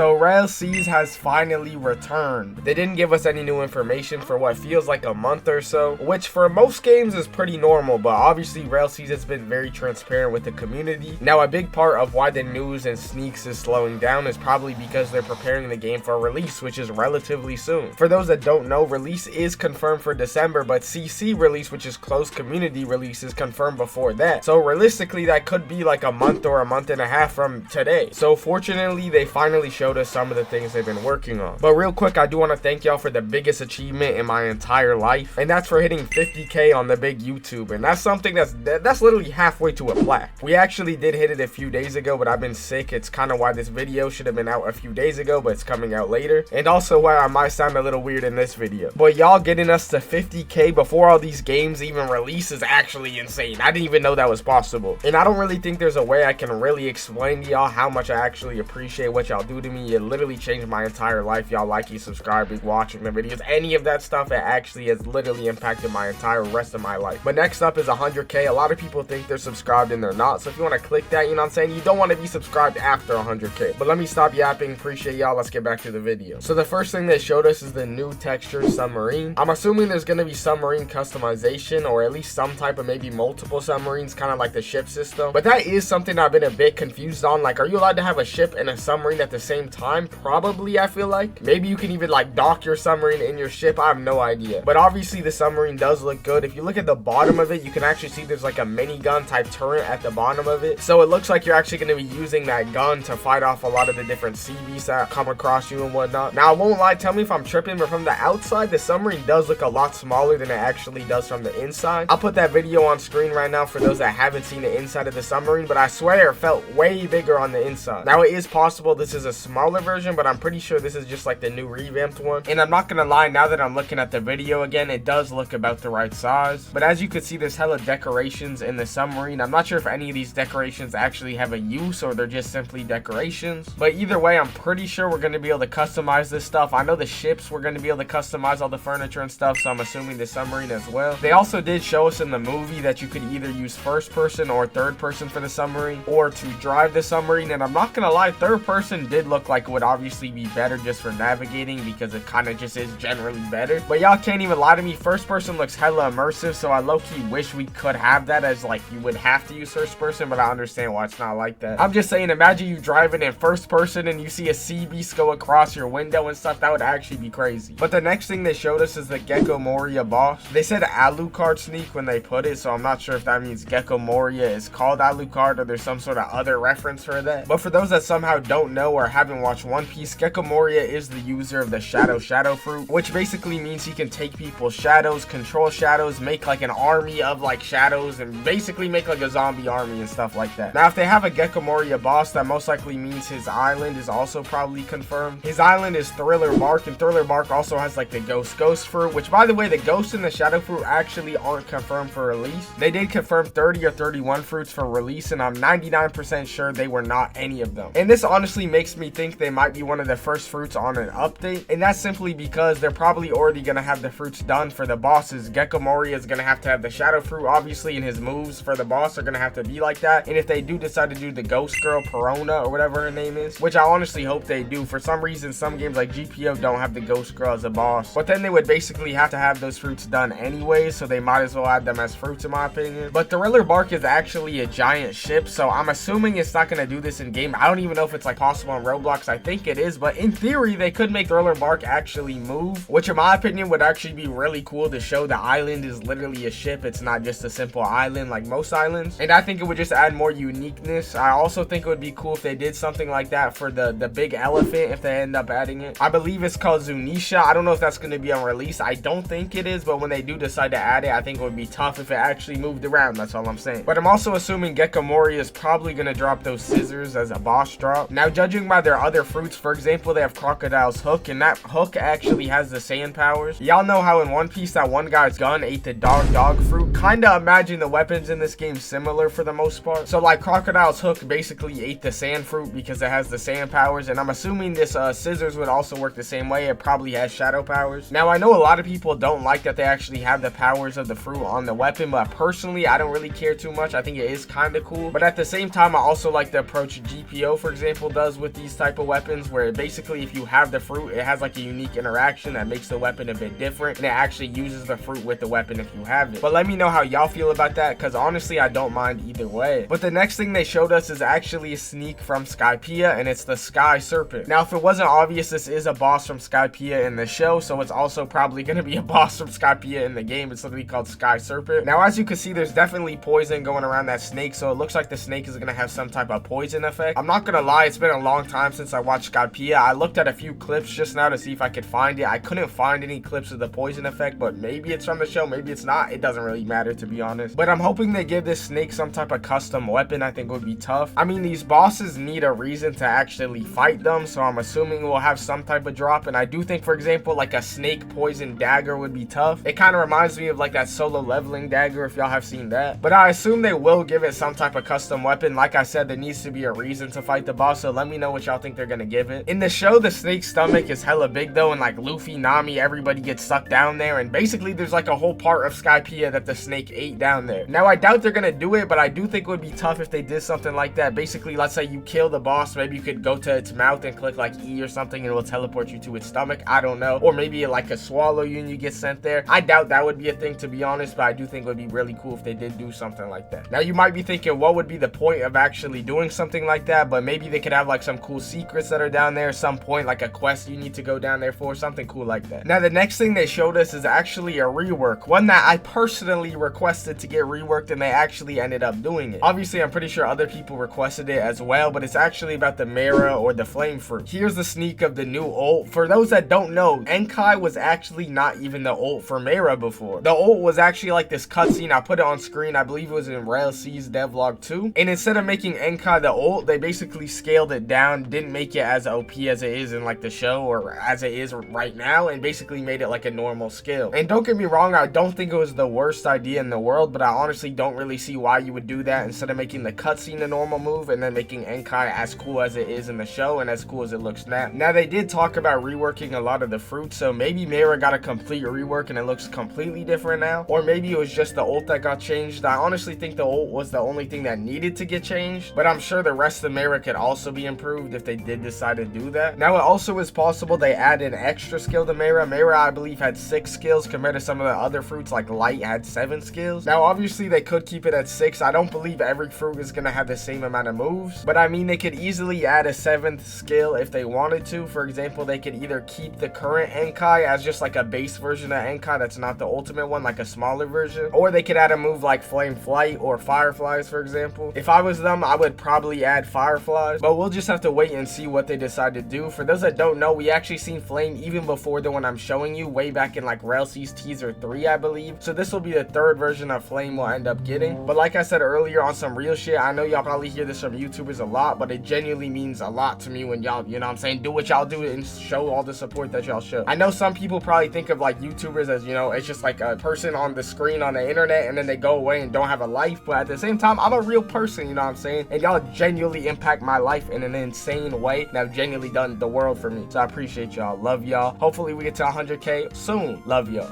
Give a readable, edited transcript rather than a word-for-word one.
So RELL has finally returned. They didn't give us any new information for what feels like a month or so, which for most games is pretty normal, but obviously RELL has been very transparent with the community. Now, a big part of why the news and sneaks is slowing down is probably because they're preparing the game for release, which is relatively soon. For those that don't know, release is confirmed for December, but CC release, which is closed community release, is confirmed before that. So realistically, that could be like a month or a month and a half from today. So fortunately, they finally showed us some of the things they've been working on. But real quick, I do want to thank y'all for the biggest achievement in my entire life, and that's for hitting 50K on the big YouTube. And that's something that's literally halfway to a plaque. We actually did hit it a few days ago, but I've been sick. It's kind of why this video should have been out a few days ago, but it's coming out later, and also why I might sound a little weird in this video. But y'all getting us to 50K before all these games even release is actually insane. I didn't even know that was possible, and I don't really think there's a way I can really explain to y'all how much I actually appreciate what y'all do to me. It literally changed my entire life. Y'all liking, subscribing, watching the videos, any of that stuff, it actually has literally impacted my entire rest of my life. But next up is 100K. A lot of people think they're subscribed and they're not, so if you want to click that, you know what I'm saying, you don't want to be subscribed after 100K. But let me stop yapping. Appreciate y'all. Let's get back to the video. So the first thing they showed us is the new texture submarine. I'm assuming there's going to be submarine customization, or at least some type of maybe multiple submarines, kind of like the ship system. But that is something I've been a bit confused on. Like, are you allowed to have a ship and a submarine at the same time? Probably, I feel like. Maybe you can even like dock your submarine in your ship. I have no idea. But obviously the submarine does look good. If you look at the bottom of it, you can actually see there's like a minigun type turret at the bottom of it. So it looks like you're actually going to be using that gun to fight off a lot of the different sea beasts that come across you and whatnot. Now, I won't lie, tell me if I'm tripping, but from the outside, the submarine does look a lot smaller than it actually does from the inside. I'll put that video on screen right now for those that haven't seen the inside of the submarine, but I swear it felt way bigger on the inside. Now, it is possible this is a smaller version, but I'm pretty sure this is just like the new revamped one. And I'm not gonna lie, now that I'm looking at the video again, it does look about the right size. But as you can see, there's hella decorations in the submarine. I'm not sure if any of these decorations actually have a use or they're just simply decorations. But either way, I'm pretty sure we're gonna be able to customize this stuff. I know the ships, we're gonna be able to customize all the furniture and stuff, so I'm assuming the submarine as well. They also did show us in the movie that you could either use first person or third person for the submarine, or to drive the submarine. And I'm not gonna lie, third person did look like it would obviously be better just for navigating, because it kind of just is generally better. But y'all can't even lie to me, first person looks hella immersive, so I low-key wish we could have that, as like you would have to use first person, but I understand why it's not like that. I'm just saying, imagine you driving in first person and you see a sea beast go across your window and stuff. That would actually be crazy. But the next thing they showed us is the Gecko Moria boss. They said Alucard sneak when they put it, so I'm not sure if that means Gecko Moria is called Alucard or there's some sort of other reference for that. But for those that somehow don't know or haven't watched One Piece, Gecko Moria is the user of the shadow fruit, which basically means he can take people's shadows, control shadows, make like an army of like shadows, and basically make like a zombie army and stuff like that. Now, if they have a Gecko Moria boss, that most likely means his island is also probably confirmed. His island is Thriller Bark, and Thriller Bark also has like the ghost fruit, which by the way, the ghost and the shadow fruit actually aren't confirmed for release. They did confirm 30 or 31 fruits for release, and I'm 99% sure they were not any of them. And this honestly makes me think they might be one of the first fruits on an update, and that's simply because they're probably already gonna have the fruits done for the bosses. Gecko Moria is gonna have to have the shadow fruit, obviously, and his moves for the boss are gonna have to be like that. And if they do decide to do the ghost girl Perona or whatever her name is, which I honestly hope they do, for some reason some games like GPO don't have the ghost girl as a boss, but then they would basically have to have those fruits done anyway, so they might as well add them as fruits in my opinion. But Thriller Bark is actually a giant ship, so I'm assuming it's not gonna do this in game. I don't even know if it's like possible in Roblox. I think it is, but in theory they could make Thriller Bark actually move, which in my opinion would actually be really cool to show the island is literally a ship. It's not just a simple island like most islands, and I think it would just add more uniqueness. I also think it would be cool if they did something like that for the big elephant, if they end up adding it. I believe it's called Zunisha. I don't know if that's going to be on release. I don't think it is, but when they do decide to add it, I think it would be tough if it actually moved around. That's all I'm saying. But I'm also assuming Gecko Moria is probably going to drop those scissors as a boss drop. Now, judging by their other fruits, for example, they have Crocodile's hook, and that hook actually has the sand powers. Y'all know how in One Piece that one guy's gun ate the dog fruit? Kinda imagine the weapons in this game similar for the most part. So like Crocodile's hook basically ate the sand fruit because it has the sand powers, and I'm assuming this scissors would also work the same way. It probably has shadow powers. Now, I know a lot of people don't like that they actually have the powers of the fruit on the weapon, but personally I don't really care too much. I think it is kind of cool, but at the same time I also like the approach GPO, for example, does with these types type of weapons where basically if you have the fruit, it has like a unique interaction that makes the weapon a bit different, and it actually uses the fruit with the weapon if you have it. But let me know how y'all feel about that, because honestly I don't mind either way. But the next thing they showed us is actually a sneak from Skypiea, and it's the Sky Serpent. Now if it wasn't obvious, this is a boss from Skypiea in the show, so it's also probably going to be a boss from Skypiea in the game. It's literally called Sky Serpent. Now as you can see, there's definitely poison going around that snake, so it looks like the snake is going to have some type of poison effect. I'm not going to lie, it's been a long time since I watched Skypiea. I looked at a few clips just now to see if I could find it. I couldn't find any clips of the poison effect, but maybe it's from the show, maybe it's not. It doesn't really matter, to be honest. But I'm hoping they give this snake some type of custom weapon. I think would be tough. I mean, these bosses need a reason to actually fight them, so I'm assuming we'll have some type of drop. And I do think, for example, like a snake poison dagger would be tough. It kind of reminds me of like that solo leveling dagger, if y'all have seen that. But I assume they will give it some type of custom weapon. Like I said, there needs to be a reason to fight the boss, so let me know what y'all think they're gonna give it. In the show, the snake's stomach is hella big though, and like Luffy, Nami, everybody gets sucked down there, and basically there's like a whole part of Skypiea that the snake ate down there. Now I doubt they're gonna do it, but I do think it would be tough if they did something like that. Basically, let's say you kill the boss, maybe you could go to its mouth and click like E or something, and it will teleport you to its stomach. I don't know. Or maybe it like could swallow you and you get sent there. I doubt that would be a thing, to be honest, but I do think it would be really cool if they did do something like that. Now you might be thinking, what would be the point of actually doing something like that? But maybe they could have like some cool secrets that are down there, some point like a quest you need to go down there for, something cool like that. Now the next thing they showed us is actually a rework, one that I personally requested to get reworked, and they actually ended up doing it. Obviously I'm pretty sure other people requested it as well, but it's actually about the Mera or the flame fruit. Here's the sneak of the new ult. For those that don't know, Enkai was actually not even the ult for Mera before. The ult was actually like this cutscene. I put it on screen. I believe it was in RELL devlog 2, and instead of making Enkai the ult, they basically scaled it down, didn't make it as OP as it is in like the show or as it is right now, and basically made it like a normal skill. And don't get me wrong, I don't think it was the worst idea in the world, but I honestly don't really see why you would do that instead of making the cutscene a normal move and then making Enkai as cool as it is in the show and as cool as it looks now. Now they did talk about reworking a lot of the fruits, so maybe Mera got a complete rework and it looks completely different now, or maybe it was just the ult that got changed. I honestly think the ult was the only thing that needed to get changed, but I'm sure the rest of Mera could also be improved if they did decide to do that. Now it also is possible they add an extra skill to Mera. Mera, I believe, had 6 skills compared to some of the other fruits like Light had 7 skills. Now obviously they could keep it at 6. I don't believe every fruit is gonna have the same amount of moves, but I mean they could easily add a 7th skill if they wanted to. For example, they could either keep the current Enkai as just like a base version of Enkai that's not the ultimate one, like a smaller version, or they could add a move like Flame Flight or Fireflies, for example. If I was them, I would probably add Fireflies, but we'll just have to wait and see what they decide to do. For those that don't know, we actually seen Flame even before the one I'm showing you way back in like RELL's teaser 3, I believe, so this will be the 3rd version of Flame we'll end up getting. But like I said earlier, on some real shit, I know y'all probably hear this from YouTubers a lot, but it genuinely means a lot to me when y'all, you know what I'm saying, do what y'all do and show all the support that y'all show. I know some people probably think of like YouTubers as, you know, it's just like a person on the screen on the internet and then they go away and don't have a life, but at the same time, I'm a real person, you know what I'm saying, and y'all genuinely impact my life in an insane way and have genuinely done the world for me, so I appreciate y'all. Love y'all. Hopefully we get to 100K soon. Love y'all.